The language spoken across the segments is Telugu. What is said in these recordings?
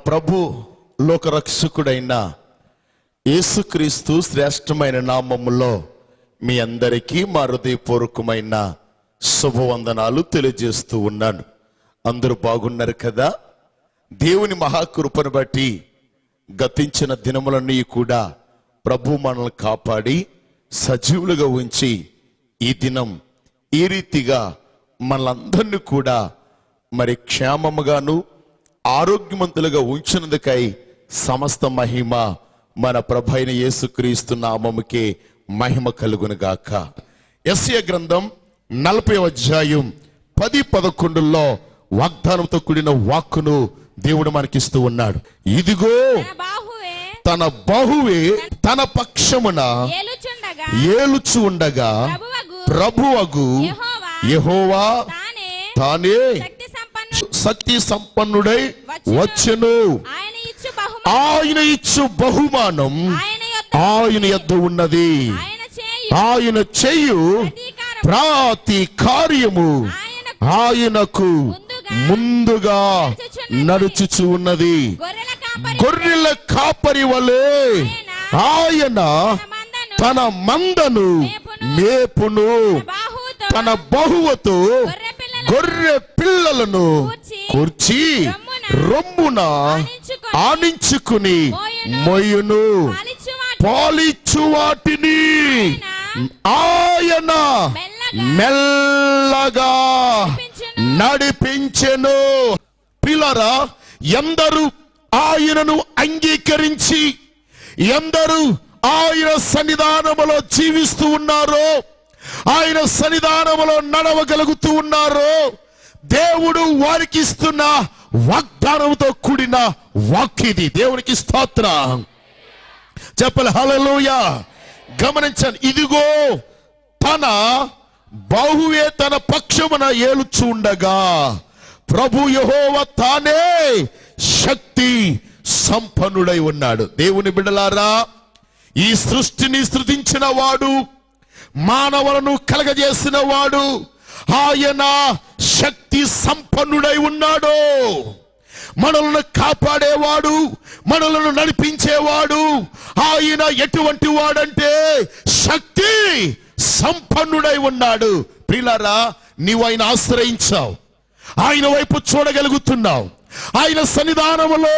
ప్రభు లోకరక్షకుడైన యేసుక్రీస్తు శ్రేష్టమైన నామములో మీ అందరికీ మా హృదయపూర్వకమైన శుభవందనాలు తెలియజేస్తూ ఉన్నాను. అందరూ బాగున్నారు కదా? దేవుని మహాకృపను బట్టి గతించిన దినములన్నీ కూడా ప్రభు మనల్ని కాపాడి సజీవులుగా ఉంచి ఈ దినం ఈ రీతిగా మనలందరినీ కూడా మరి క్షేమముగాను ఆరోగ్యవంతులుగా ఉంచినందుకై సమస్త మహిమ మన ప్రభు అయిన యేసుక్రీస్తు నామముకే మహిమ కలుగును గాక. యెషయా గ్రంథం 40వ అధ్యాయం 10-11లో వాగ్దానంతో కూడిన వాక్కును దేవుడు మనకిస్తూ ఉన్నాడు. ఇదిగో తన బాహువే తన పక్షమున ఏలుచు ఉండగా ప్రభువగు యెహోవా తానే శక్తి సంపన్నుడై వచ్చెను. ఆయన ఇచ్చు బహుమానం ఆయన యొద్ద ఉన్నది. ఆయన చేయు ప్రతి కార్యము ఆయనకు ముందుగా నడుచుచు ఉన్నది. గొర్రెల కాపరి వలె ఆయన తన మందను మేపును. తన బహువతో గొర్రె పిల్లలను కూర్చి రొమ్మున ఆనించుకుని మొయ్యును. పాలిచ్చు వాటిని ఆయన మెల్లగా నడిపించెను. పిల్లరా, ఎందరు ఆయనను అంగీకరించి ఎందరు ఆయన సన్నిధానములో జీవిస్తూ ఉన్నారో, ఆయన సన్నిధానములో నడవగలుగుతూ ఉన్నారో, దేవుడు వారికి ఇస్తున్న వాగ్దానంతో కూడిన వాక్యది. దేవునికి స్తోత్రం చెప్పాలి. హల్లెలూయా. గమనించండి, ఇదిగో తన బాహువే తన పక్షమున ఏలుచు ఉండగా ప్రభు యెహోవా తానే శక్తి సంపన్నుడై ఉన్నాడు. దేవుని బిడ్డలారా, ఈ సృష్టిని సృజించిన వాడు, మానవులను కలగజేసిన వాడు, ఆయన శక్తి సంపన్నుడై ఉన్నాడు. మనలను కాపాడేవాడు, మనలను నడిపించేవాడు. ఆయన ఎటువంటి వాడంటే శక్తి సంపన్నుడై ఉన్నాడు. ప్రియులారా, నీవు ఆయన ఆశ్రయించావు, ఆయన వైపు చూడగలుగుతున్నావు, ఆయన సన్నిధానములో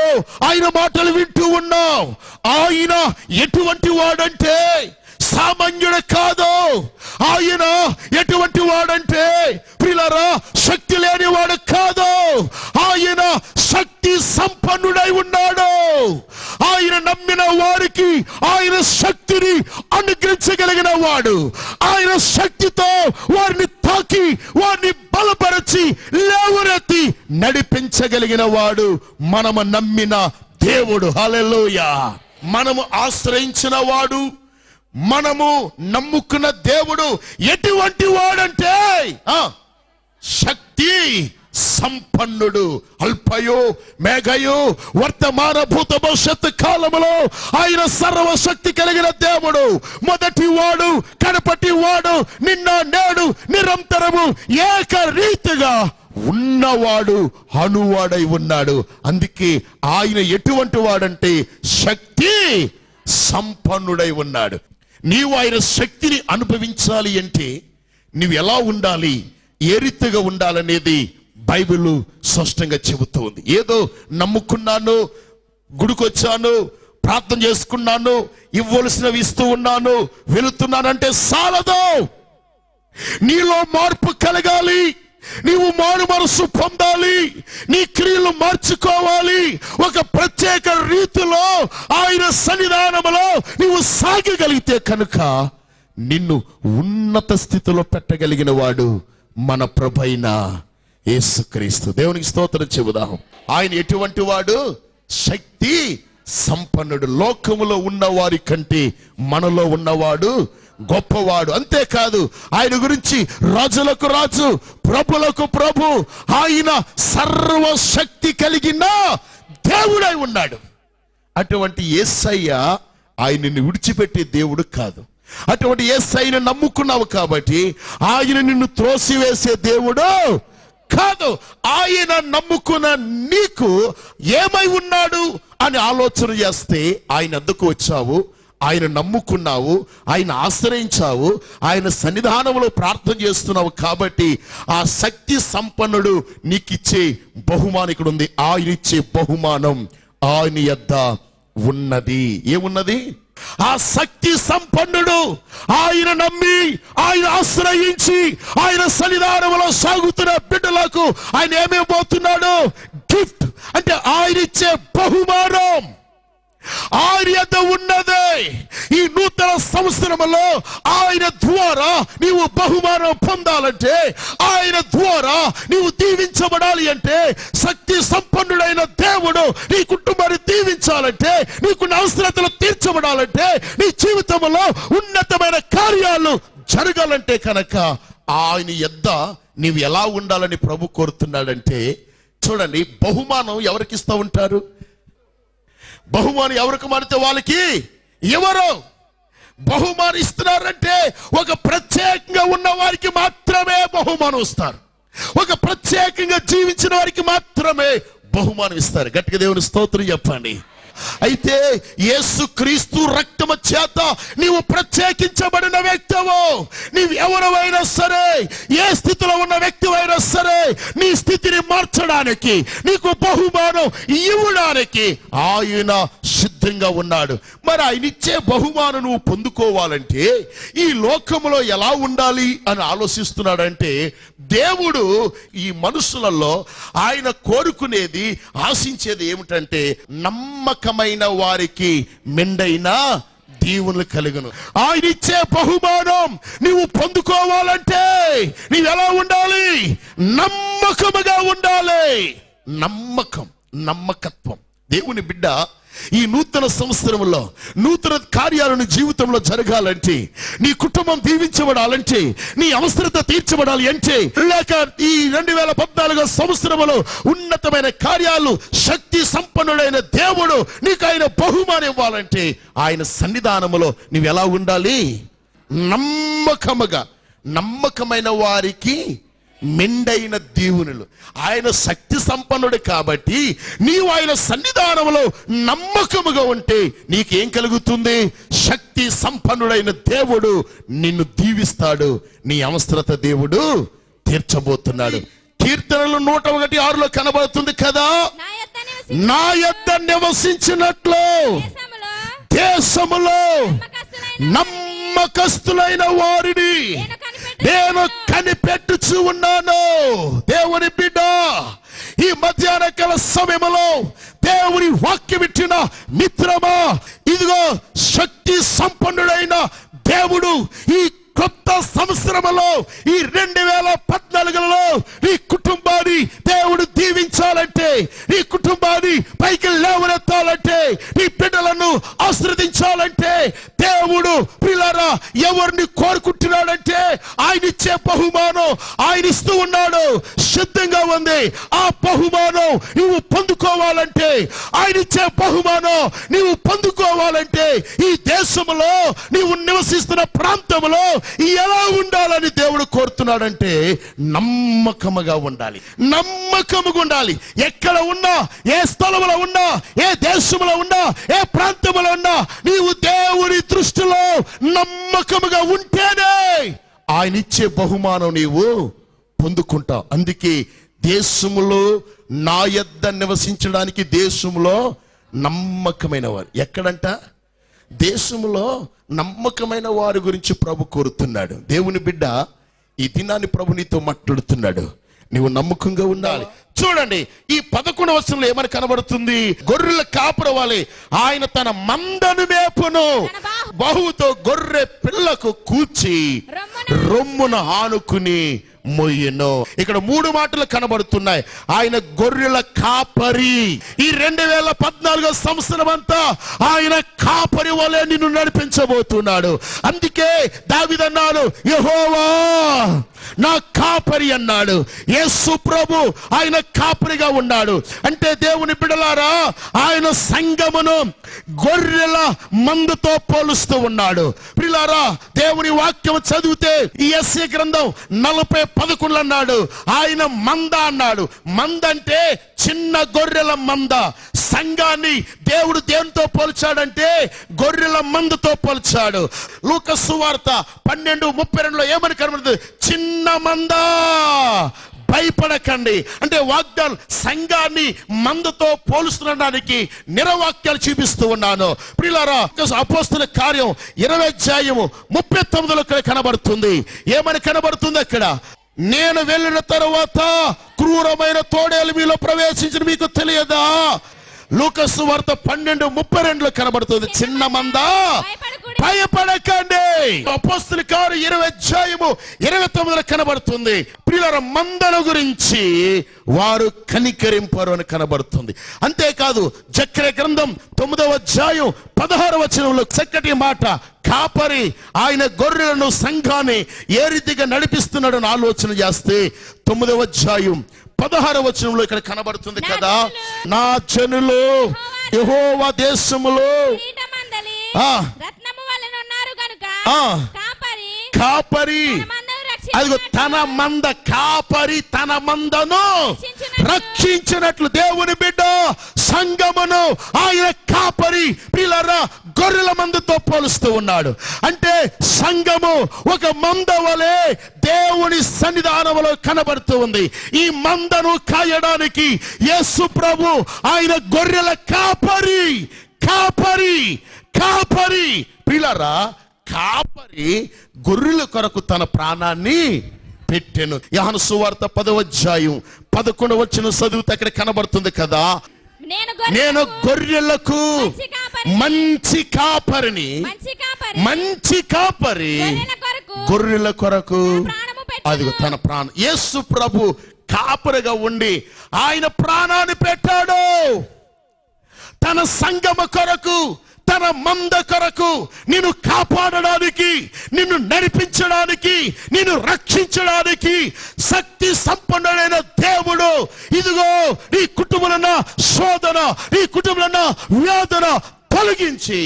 ఆయన మాటలు వింటూ ఉన్నావు. ఆయన ఎటువంటి వాడంటే సామాన్యుడు కాదు. ఆయన ఎటువంటి వాడంటే ప్రియులారా శక్తి లేని వాడు కాదు. ఆయన శక్తి సంపన్నుడై ఉన్నాడు. ఆయన నమ్మిన వారికి ఆయన శక్తిని అనుగ్రహించగలిగిన వాడు. ఆయన శక్తితో వారిని తాకి వారిని బలపరచి లేవనెత్తి నడిపించగలిగిన వాడు మనము నమ్మిన దేవుడు. హల్లెలూయా. మనము ఆశ్రయించిన వాడు, మనము నమ్ముకున్న దేవుడు ఎటువంటి వాడంటే శక్తి సంపన్నుడు. అల్పయో మేఘయో వర్తమాన భూత భవిష్యత్తు కాలములో ఆయన సర్వశక్తి కలిగిన దేవుడు. మొదటి వాడు, కడపటి వాడు, నిన్న నేడు నిరంతరము ఏకరీతిగా ఉన్నవాడు, అనువాడై ఉన్నాడు. అందుకే ఆయన ఎటువంటి వాడంటే శక్తి సంపన్నుడై ఉన్నాడు. నీవు ఆయన శక్తిని అనుభవించాలి అంటే నీవు ఎలా ఉండాలి, ఏ రీతిగా ఉండాలనేది బైబిల్ స్పష్టంగా చెబుతూ ఉంది. ఏదో నమ్ముకున్నాను, గుడికొచ్చాను, ప్రార్థన చేసుకున్నాను, ఇవ్వవలసినవి ఇస్తూ ఉన్నాను, వెళుతున్నానంటే సాలదు. నీలో మార్పు కలగాలి, నీవు మారు మనసు పొందాలి, నీ క్రియలు మార్చుకోవాలి. ఒక ప్రత్యేక రీతిలో ఆయన సన్నిధానములో నీవు సాగగలిగితే కనుక నిన్ను ఉన్నత స్థితిలో పెట్టగలిగిన వాడు మన ప్రభువైన యేసుక్రీస్తు. దేవునికి స్తోత్రం చెబుదాం. ఆయన ఎటువంటి వాడు? శక్తి సంపన్నుడు. లోకములో ఉన్న వారి కంటే మనలో ఉన్నవాడు గొప్పవాడు. అంతేకాదు, ఆయన గురించి రాజులకు రాజు, ప్రభులకు ప్రభు, ఆయన సర్వశక్తి కలిగిన దేవుడై ఉన్నాడు. అటువంటి యేసయ్య ఆయనని విడిచిపెట్టే దేవుడు కాదు. అటువంటి యేసయ్యను నమ్ముకున్నావు కాబట్టి ఆయన నిన్ను త్రోసివేసే దేవుడు కాదు. ఆయన నమ్ముకున్న నీకు ఏమై ఉన్నాడు అని ఆలోచన చేస్తే ఆయన వద్దకు వచ్చావు, ఆయన నమ్ముకున్నావు, ఆయన ఆశ్రయించావు, ఆయన సన్నిధానంలో ప్రార్థన చేస్తున్నావు. కాబట్టి ఆ శక్తి సంపన్నుడు నీకిచ్చే బహుమానం ఇక్కడ ఉంది. ఆయన ఇచ్చే బహుమానం ఆయన యొద్ద ఉన్నది. ఏమున్నది? ఆ శక్తి సంపన్నుడు ఆయన నమ్మి, ఆయన ఆశ్రయించి, ఆయన సన్నిధానంలో సాగుతున్న బిడ్డలకు ఆయన ఏమేమవుతున్నాడు? గిఫ్ట్ అంటే ఆయన ఇచ్చే బహుమానం ఆయన యొద్ద ఉన్నదే. ఈ నూతన సంవత్సరంలో ఆయన ద్వారా నీవు బహుమానం పొందాలంటే, ఆయన ద్వారా నీవు దీవించబడాలి అంటే, శక్తి సంపన్నుడైన దేవుడు నీ కుటుంబాన్ని దీవించాలంటే, నీకున్న అవసరతలు తీర్చబడాలంటే, నీ జీవితంలో ఉన్నతమైన కార్యాలు జరగాలంటే కనుక ఆయన యొద్ద నీవు ఎలా ఉండాలని ప్రభు కోరుతున్నాడంటే, చూడండి, బహుమానం ఎవరికి ఇస్తూ ఉంటారు? బహుమానం ఎవరికి మారితే వాళ్ళకి ఎవరు బహుమానం ఇస్తున్నారంటే ఒక ప్రత్యేకంగా ఉన్న వారికి మాత్రమే బహుమానం ఇస్తారు. ఒక ప్రత్యేకంగా జీవించిన వారికి మాత్రమే బహుమానం ఇస్తారు. గట్టిగా దేవుని స్తోత్రం చెప్పండి. అయితే యేసుక్రీస్తు రక్తము చేత నీవు ప్రత్యేకించబడిన వ్యక్తివు. నీవు ఎవరైనా సరే, ఏ స్థితిలో ఉన్న వ్యక్తివైనా సరే, నీ స్థితిని మార్చడానికి, నీకు బహుమానం ఇవ్వడానికి ఆయన సిద్ధంగా ఉన్నాడు. మరి ఆయన ఇచ్చే బహుమానం నువ్వు పొందుకోవాలంటే ఈ లోకములో ఎలా ఉండాలి అని ఆలోచిస్తున్నాడంటే, దేవుడు ఈ మనుషులలో ఆయన కోరుకునేది, ఆశించేది ఏమిటంటే, నమ్మకమైన వారికి మెండైన దీవులు కలుగును. ఆయన ఇచ్చే బహుమానం నీవు పొందుకోవాలంటే నీవు ఎలా ఉండాలి? నమ్మకముగా ఉండాలి. నమ్మకత్వం. దేవుని బిడ్డ, ఈ నూతన సంవత్సరంలో నూతన కార్యాలను జీవితంలో జరగాలంటే, నీ కుటుంబం దీవించబడాలంటే, నీ అవసరత తీర్చబడాలి అంటే, లేక ఈ 2014 సంవత్సరంలో ఉన్నతమైన కార్యాలు, శక్తి సంపన్నుడైన దేవుడు నీకు ఆయన బహుమానం ఇవ్వాలంటే, ఆయన సన్నిధానములో నీవు ఎలా ఉండాలి? నమ్మకమైన వారికి మెండైన దీవునులు. ఆయన శక్తి సంపన్నుడు కాబట్టి నీవు ఆయన సన్నిధానంలో నమ్మకముగా ఉంటే నీకేం కలుగుతుంది? శక్తి సంపన్నుడైన దేవుడు నిన్ను దీవిస్తాడు. నీ అవసరత దేవుడు తీర్చబోతున్నాడు. కీర్తనలు 101:6 కనబడుతుంది కదా, నా యొద్ద నివసించినట్లు దేశములో నమ్మకస్తులైన వారిని నేను కనిపెట్టుచు ఉన్నాను. దేవుని బిడ్డ, ఈ మధ్యాహ్న కాల సమయంలో దేవుని వాక్యం ఇచ్చిన మిత్రమా, ఇదిగో శక్తి సంపన్నుడైన దేవుడు ఈ కొత్త సంవత్సరంలో, ఈ 2014లో నీ కుటుంబాన్ని దేవుడు దీవించాలంటే, నీ కుటుంబాన్ని పైకి లేవనెత్తాలంటే, నీ బిడ్డలను ఆశీర్వదించాలంటే, దేవుడు పిల్లరా ఎవరిని కోరుకుంటున్నాడంటే ఆయన ఇచ్చే బహుమానం ఆయన ఇస్తూ ఉన్నాడు. సిద్ధంగా ఉంది. ఆ బహుమానం నువ్వు పొందుకోవాలంటే, ఆయన ఇచ్చే బహుమానం నీవు పొందుకోవాలంటే, ఈ దేశంలో నీవు నివసిస్తున్న ప్రాంతంలో ఎలా ఉండాలని దేవుడు కోరుతున్నాడంటే నమ్మకముగా ఉండాలి. ఎక్కడ ఉన్నా, ఏ స్థలంలో ఉన్నా, ఏ దేశంలో ఉన్నా, ఏ ప్రాంతంలో ఉన్నా, నీవు దేవుని దృష్టిలో నమ్మకముగా ఉంటేనే ఆయన ఇచ్చే బహుమానం నీవు పొందుకుంటావు. అందుకే దేశములో నా యొద్ద నివసించడానికి దేశంలో నమ్మకమైన వారు. ఎక్కడంట? దేశంలో నమ్మకమైన వారి గురించి ప్రభు కోరుతున్నాడు. దేవుని బిడ్డ, ఈ దినాన్ని ప్రభు నీతో మాట్లాడుతున్నాడు. నీవు నమ్మకంగా ఉండాలి. చూడండి, ఈ 11వ వచనంలో ఏమని కనబడుతుంది? గొర్రెల కాపుర వలె ఆయన తన మందను మేపును, బహుతో గొర్రె పిల్లకు కూర్చి రొమ్మున ఆనుకుని మొయ్యను. ఇక్కడ 3 మాటలు కనబడుతున్నాయి. ఆయన గొర్రెల కాపరి. ఈ 2014 సంవత్సరం అంతా ఆయన కాపరి వలె నిన్ను నడిపించబోతున్నాడు. అందుకే దావీదు అన్నాడు, యెహోవా నా కాపరి అన్నాడు. యేసు ప్రభు ఆయన కాపరిగా ఉన్నాడు. అంటే దేవుని బిడ్డలారా, ఆయన సంఘమును గొర్రెల మందతో పోలుస్తూ ఉన్నాడు. ప్రియులారా, దేవుని వాక్యం చదివితే ఈ యెషయా గ్రంథం 40:11 అన్నాడు, ఆయన మంద అన్నాడు. మంద అంటే చిన్న గొర్రెల మంద. సంఘాన్ని దేవుడు దేనితో పోల్చాడంటే గొర్రెల మందతో పోల్చాడు. లూకా సువార్త 12:32 ఏమని కనబడుతుంది? చిన్న మంద, భయపడకండి. అంటే వాగ్దానం సంఘాన్ని మందతో పోలుస్తుండడానికి నిరవాక్యాలు చూపిస్తూ ఉన్నాను. ప్రియులారా, అపోస్తలుల కార్యం 20:39 కనబడుతుంది. ఏమని కనబడుతుంది అక్కడ? నేను వెళ్ళిన తరువాత క్రూరమైన తోడేలు మీలో ప్రవేశించిన మీకు తెలియదా? లూకా సువార్త 12:32 కనబడుతుంది. చిన్న మంద, భయపడకండి. అపోస్తలుల కార్యం 20:29 కనబడుతుంది. ప్రియులారా, మందను గురించి వారు కనికరింపరు అని కనబడుతుంది. అంతేకాదు జకర్యా గ్రంథం 9:16 చక్కటి మాట, కాపరి ఆయన గొర్రెలను సంఘాన్ని ఏ రీతిగా నడిపిస్తున్నాడని ఆలోచన చేస్తే 9:16 ఇక్కడ కనబడుతుంది కదా, నా జనులు యెహోవా దేశములో కాపరి అదిగో తన మంద, కాపరి తన మందను రక్షించినట్లు దేవుని బిడ్డ సంఘమును ఆయన కాపరి ప్రియులారా గొర్రెల మందతో పోలుస్తూ ఉన్నాడు. అంటే సంఘము ఒక మంద వలె దేవుని సన్నిధానంలో కనబడుతూ ఉంది. ఈ మందను కాయడానికి యేసు ప్రభు ఆయన గొర్రెల కాపరి. కాపరి కాపరి ప్రియులారా, కాపరి గొర్రెల కొరకు తన ప్రాణాన్ని పెట్టెను. యోహాను సువార్త 10:11 చదివితే అక్కడ కనబడుతుంది కదా, నేను గొర్రెలకు మంచి కాపరిని. మంచి కాపరి గొర్రెల కొరకు అదిగో తన ప్రాణం. యేసు ప్రభు కాపరిగా ఉండి ఆయన ప్రాణాన్ని పెట్టాడు. తన సంఘము కొరకు, తన మంద కొరకు, నిన్ను కాపాడడానికి, నిన్ను నడిపించడానికి, నిన్ను రక్షించడానికి శక్తి సంపన్నుడైన దేవుడు ఇదిగో నీ కుటుంబంలో శోధన, నీ కుటుంబంలో వేదన తొలగించి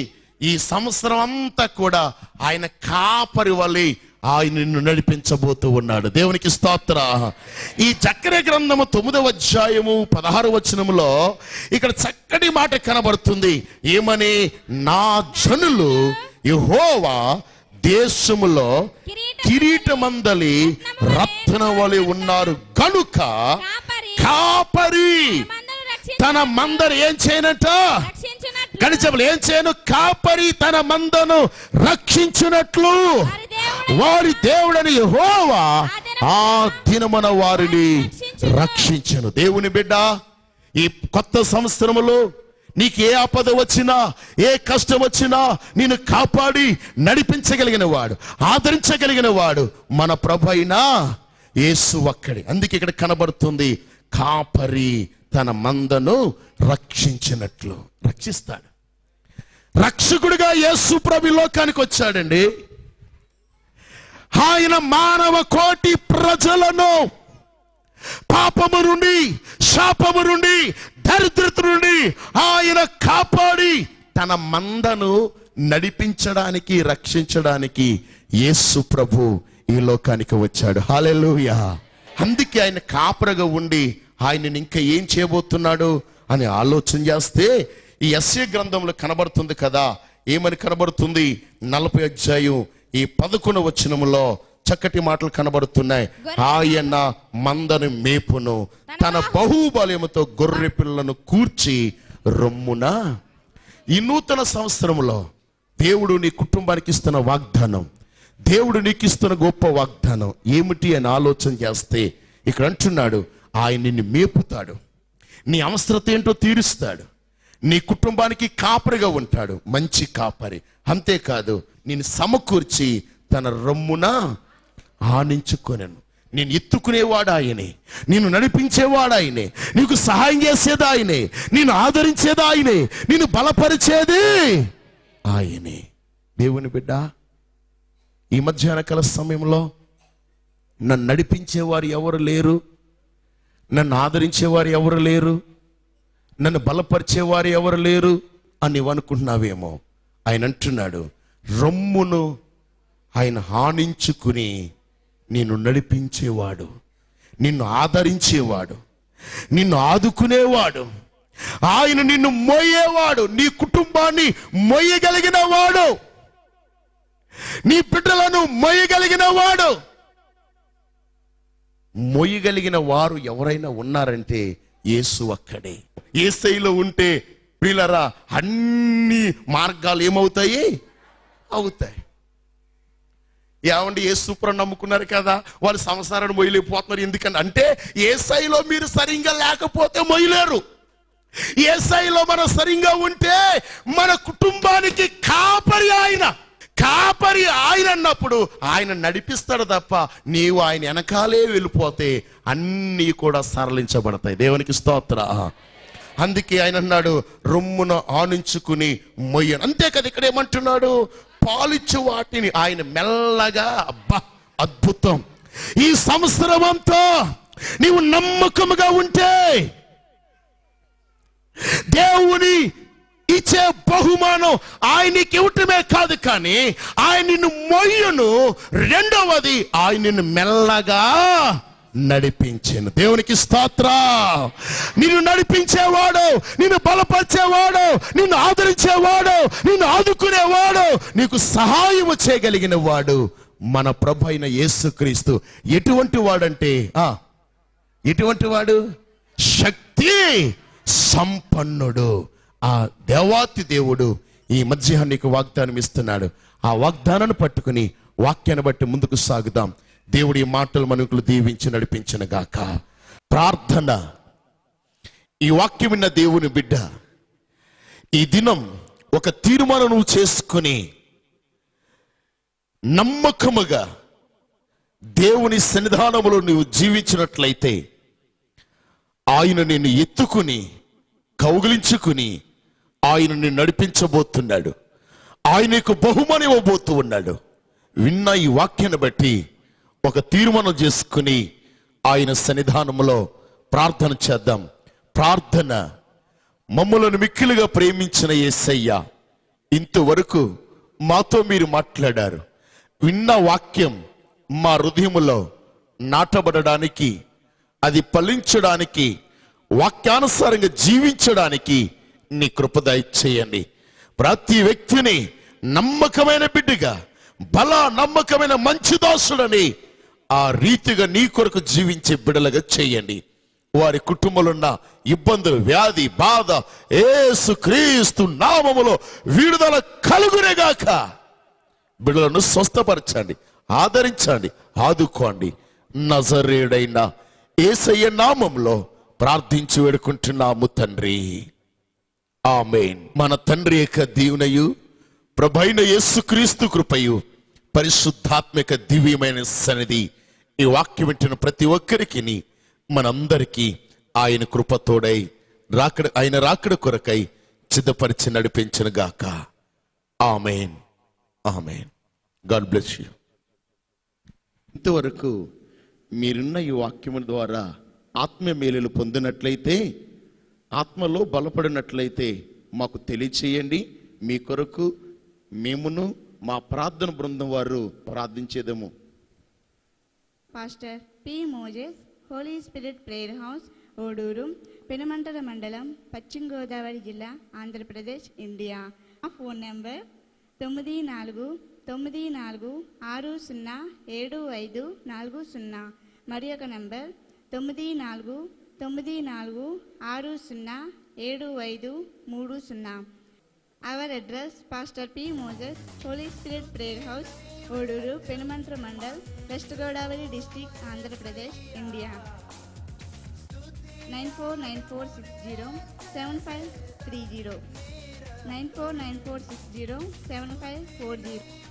ఈ సంవత్సరం అంతా కూడా ఆయన కాపరి వలె ఆయన నిన్ను నడిపించబోతూ ఉన్నాడు. దేవునికి స్తోత్ర. ఈ జకర్యా గ్రంథము 9:16 ఇక్కడ చక్కటి మాట కనబడుతుంది. ఏమని? నా జనులు యెహోవా దేశములో కిరీటమందలి రత్న వలె ఉన్నారు కనుక కాపరి తన మందను ఏం చేయనట? గడిచబలు ఏం చేయను? కాపరి తన మందను రక్షించున్నట్లు వారి దేవుడని యెహోవా ఆ దినమున వారిని రక్షించెను. దేవుని బిడ్డ, ఈ కొత్త సంవత్సరములో నీకు ఏ ఆపద వచ్చినా, ఏ కష్టం వచ్చినా నిన్ను కాపాడి నడిపించగలిగిన వాడు, ఆదరించగలిగిన వాడు మన ప్రభు అయిన యేసు ఒక్కడే. అందుకే ఇక్కడ కనబడుతుంది, కాపరి తన మందను రక్షించినట్లు. రక్షిస్తాడు. రక్షకుడిగా యేసు ప్రభు లోకానికి వచ్చాడండి. ఆయన మానవ కోటి ప్రజలను పాపము నుండి, శాపము నుండి, దరిద్రత నుండి ఆయన కాపాడి తన మందను నడిపించడానికి, రక్షించడానికి యేసు ప్రభు ఈ లోకానికి వచ్చాడు. హల్లెలూయా. అందుకే ఆయన కాపరగా ఉండి ఆయన ఇంకా ఏం చేయబోతున్నాడు అని ఆలోచన చేస్తే ఈ యెషయా గ్రంథంలో కనబడుతుంది కదా, ఏమని కనబడుతుంది? 40:11 చక్కటి మాటలు కనబడుతున్నాయి. ఆయన మందను మేపును, తన బహుబలముతో గొర్రె పిల్లను కూర్చి రొమ్మున. ఈ నూతన సంవత్సరంలో దేవుడు నీ కుటుంబానికి ఇస్తున్న వాగ్దానం, దేవుడు నీకు ఇస్తున్న గొప్ప వాగ్దానం ఏమిటి అని ఆలోచన చేస్తే ఇక్కడ అంటున్నాడు, ఆయన నిన్ను మేపుతాడు, నీ అవసరత ఏంటో తీరుస్తాడు, నీ కుటుంబానికి కాపరిగా ఉంటాడు, మంచి కాపరి. అంతేకాదు నేను సమకూర్చి తన రొమ్మున ఆనించుకొనెను. నేను ఎత్తుకునేవాడు ఆయనే, నేను నడిపించేవాడు ఆయనే, నీకు సహాయం చేసేది ఆయనే, నేను ఆదరించేది ఆయనే, నేను బలపరిచేది ఆయనే. దేవుని బిడ్డ, ఈ మధ్యాహ్న కాల సమయంలో నన్ను నడిపించేవారు ఎవరు లేరు, నన్ను ఆదరించేవారు ఎవరు లేరు, నన్ను బలపరిచేవారు ఎవరు లేరు అని నీవు అనుకుంటున్నావేమో. ఆయన అంటున్నాడు, రొమ్మును ఆయన హానించుకుని నిన్ను నడిపించేవాడు, నిన్ను ఆదరించేవాడు, నిన్ను ఆదుకునేవాడు, ఆయన నిన్ను మోయేవాడు, నీ కుటుంబాన్ని మోయగలిగిన వాడు, నీ బిడ్డలను మోయగలిగిన వాడు. మోయగలిగిన వారు ఎవరైనా ఉన్నారంటే యేసు ఒక్కడే. యేసయ్యలో ఉంటే ప్రియులారా అన్ని మార్గాలు ఏమవుతాయి? అవుతాయి. ఏమండి, యేసు ప్రభువుని నమ్ముకున్నారు కదా, వాళ్ళు సంసారాన్ని మొయ్యలేకపోతున్నారు. ఎందుకని అంటే యేసయ్యలో మీరు సరిగ్గా లేకపోతే మొయ్యలేరు. యేసయ్యలో మనం సరిగ్గా ఉంటే మన కుటుంబానికి కాపరి ఆయన. కాపరి ఆయన అన్నప్పుడు ఆయన నడిపిస్తాడు తప్ప నీవు ఆయన వెనకాలే వెళ్ళిపోతే అన్నీ కూడా సరళించబడతాయి. దేవునికి స్తోత్ర. అందుకే ఆయన అన్నాడు, రొమ్మున ఆనించుకుని మొయ్యను. అంతే కదా, ఇక్కడ ఏమంటున్నాడు, పాలిచ్చు వాటిని ఆయన మెల్లగా. అబ్బా అద్భుతం. ఈ సంవత్సరం అంతా నీవు నమ్మకముగా ఉంటే దేవుని ఇచ్చే బహుమానం ఆయనకి ఇవ్వటమే కాదు, కానీ ఆయన నిన్ను మొయ్యను. రెండవది, ఆయన నిన్ను మెల్లగా నడిపించాను. దేవునికి స్తోత్ర. నిన్ను నడిపించేవాడు, నిన్ను బలపరిచేవాడు, నిన్ను ఆదరించేవాడు, నిన్ను ఆదుకునేవాడు, నీకు సహాయము చేయగలిగిన వాడు మన ప్రభు అయిన యేసుక్రీస్తు. ఎటువంటి వాడంటే ఎటువంటి వాడు? శక్తి సంపన్నుడు. ఆ దేవాతి దేవుడు ఈ మధ్యాహ్నం నీకు వాగ్దానం ఇస్తున్నాడు. ఆ వాగ్దానాన్ని పట్టుకుని వాక్యాన్ని బట్టి ముందుకు సాగుదాం. దేవుడి మాటలు మనకు దీవించి నడిపించిన గాక. ప్రార్థన. ఈ వాక్యం విన్న దేవుని బిడ్డ, ఈ దినం ఒక తీర్మానం నువ్వు చేసుకుని నమ్మకముగా దేవుని సన్నిధానములో నువ్వు జీవించినట్లయితే ఆయన నిన్ను ఎత్తుకుని కౌగిలించుకుని ఆయన నిన్ను నడిపించబోతున్నాడు. ఆయనకు బహుమానం ఇవ్వబోతూ ఉన్నాడు. విన్న ఈ వాక్యాన్ని బట్టి ఒక తీర్మానం చేసుకుని ఆయన సన్నిధానంలో ప్రార్థన చేద్దాం. ప్రార్థన. మమ్మలను మిక్కిలిగా ప్రేమించిన యేసయ్య, ఇంతవరకు మాతో మీరు మాట్లాడారు. విన్న వాక్యం మా హృదయములో నాటబడడానికి, అది ఫలించడానికి, వాక్యానుసారంగా జీవించడానికి నీ కృప దయచేయండి. ప్రతి వ్యక్తిని నమ్మకమైన బిడ్డగా, నమ్మకమైన మంచి దాసుడని ఆ రీతిగా నీ కొరకు జీవించే బిడ్డలుగా చేయండి. వారి కుటుంబంలో ఉన్న ఇబ్బందులు, వ్యాధి, బాధ యేసుక్రీస్తు నామములో విడుదల కలుగునేగాక. బిడ్డలను స్వస్థపరచండి, ఆదరించండి, ఆదుకోండి. నజరేయుడైన యేసయ్య నామములో ప్రార్థించి వేడుకుంటున్నాము తండ్రి. ఆమేన్. మన తండ్రి యొక్క దీవెనయు, ప్రభువైన యేసుక్రీస్తు కృపయు, పరిశుద్ధాత్మిక దివ్యమైన సన్నిధి ఈ వాక్యం వింటున్న ప్రతి ఒక్కరికి, మనందరికీ ఆయన కృపతోడై ఆయన రాకడ కొరకై సిద్ధపరిచి నడిపించిన గాక. ఆమేన్. ఆమేన్. God bless you. ఇంతవరకు మీరున్న ఈ వాక్యముల ద్వారా ఆత్మీయ మేలులు పొందినట్లయితే, ఆత్మలో బలపడినట్లయితే మాకు తెలియచేయండి. మీ కొరకు మేమును మా ప్రార్థన బృందం వారు ప్రార్థించేదము. Pastor P. Moses, holy spirit prayer house, Oduru, పెనుమంటల మండలం, పశ్చిమ గోదావరి జిల్లా, ఆంధ్రప్రదేశ్, ఇండియా. మా ఫోన్ నెంబర్ 9496075440. మరి ఒక number 9494607530. Our address, Pastor P. Moses, Holy Spirit Prayer House, Oduru, Penumantra Mandal, West Godavari District, Andhra Pradesh, India. 9494607530. 9494607540.